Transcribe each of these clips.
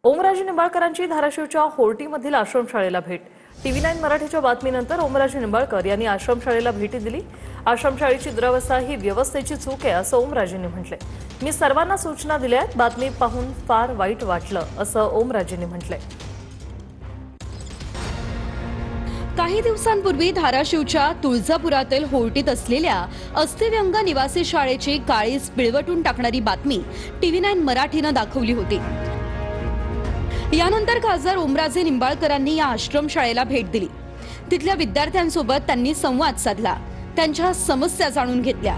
ओमराजे निंबाळकरांची धाराशिवच्या होर्टीमधील आश्रमशाळेला भेट। TV9 मराठीच्या बातमीनंतर ओमराजे निंबाळकर यांनी आश्रमशाळेला भेटी दिली। आश्रमशाळेची दुरावस्था ही व्यवस्थेची चूक आहे असं ओमराजेंनी म्हटलंय। मी सर्वांना सूचना दिल्या आहेत, बातमी पाहून फार वाईट वाटलं असं ओमराजेंनी म्हटलंय। काही दिवसांपूर्वी धाराशिवच्या तुळजापुरातील होर्टीत असलेल्या अस्थिव्यंग निवासी शाळेची काळीज पिळवटून टाकणारी बातमी TV9 मराठीनं दाखवली होती। यानंतर खासदार ओमराजे निंबाळकरांनी या आश्रमशाळेला भेट दिली। तिथल्या विद्यार्थ्यांसोबत त्यांनी संवाद साधला, त्यांच्या समस्या जाणून घेतल्या।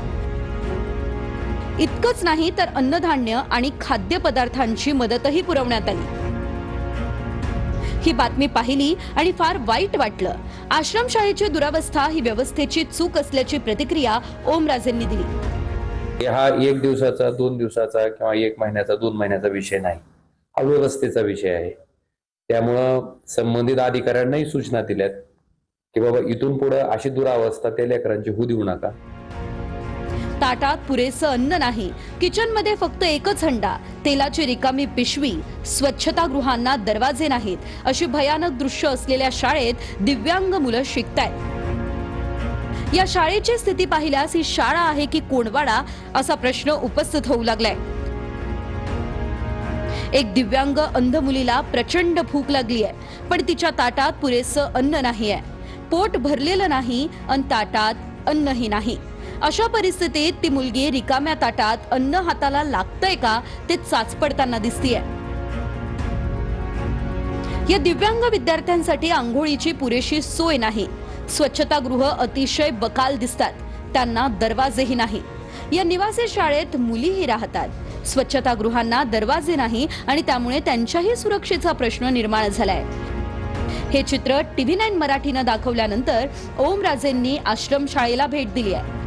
इतकंच नाही तर अन्नधान्य आणि खाद्यपदार्थांची मदतही पुरवण्यात आली। ही बातमी पाहिली आणि फार वाईट वाटलं। आश्रमशाळेची दुरावस्था ही व्यवस्थेची चूक असल्याची प्रतिक्रिया ओमराजेंनी दिली। हा एक दिवसाचा, 2 दिवसाचा किंवा 1 महिन्याचा, 2 महिन्याचा विषय नाही, हा व्यवस्थेचा विषय आहे। त्यामुळं संबंधित अधिकाऱ्यांनाही सूचना दिल्यात की बाबा इथून पुढे अशी दुरावस्था त्या लेकरांची होऊ देऊ नका। ताटात पुरेसं अन्न नाही, किचनमध्ये फक्त एकच हंडा, तेलाची रिकामी पिशवी, स्वच्छतागृहांना दरवाजे नाहीत, अशी भयानक दृश्य असलेल्या शाळेत दिव्यांग मुलं शिकतायत। या शाळेची स्थिती पाहिल्यास ही शाळा आहे की कोणवाडा असा प्रश्न उपस्थित होऊ लागलाय। एक दिव्यांग अंध मुलीला प्रचंड भूक लागली आहे, पण तिच्या ताटात पुरेसं अन्न नाहीये, पोट भरलेलं नाही आणि ताटात अन्नही नाही। अशा परिस्थितीत ती मुलगी रिकाम्या ताटात अन्न हाताला लागतंय का ते चाचपडताना दिसतीये। या दिव्यांग विद्यार्थ्यांसाठी आंघोळीची पुरेशी सोय नाही, स्वच्छतागृह अतिशय बकाल दिसतात, त्यांना दरवाजेही नाही। या निवासी शाळेत मुलीही राहतात, स्वच्छतागृहांना दरवाजे नाही आणि त्यामुळे त्यांच्याही सुरक्षेचा प्रश्न निर्माण झालाय। हे चित्र TV9 मराठीनं दाखवल्यानंतर ओमराजेंनी आश्रमशाळेला भेट दिली आहे।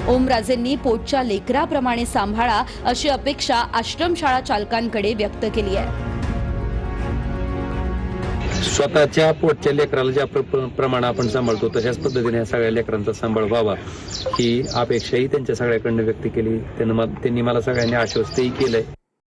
ओमराजेंनी पोटच्या लेकराप्रमाणे सांभाळा अशी अपेक्षा आश्रमशाळा चालकांकडे व्यक्त केली आहे। स्वतःच्या पोटच्या लेकराला ज्या प्रमाणे आपण सांभाळतो तशाच पद्धतीने सगळ्या लेकरांचा सांभाळ व्हावा ही अपेक्षाही त्यांच्या सगळ्याकडनं व्यक्त केली। त्यांनी मला सगळ्यांनी आश्वस्तही केलंय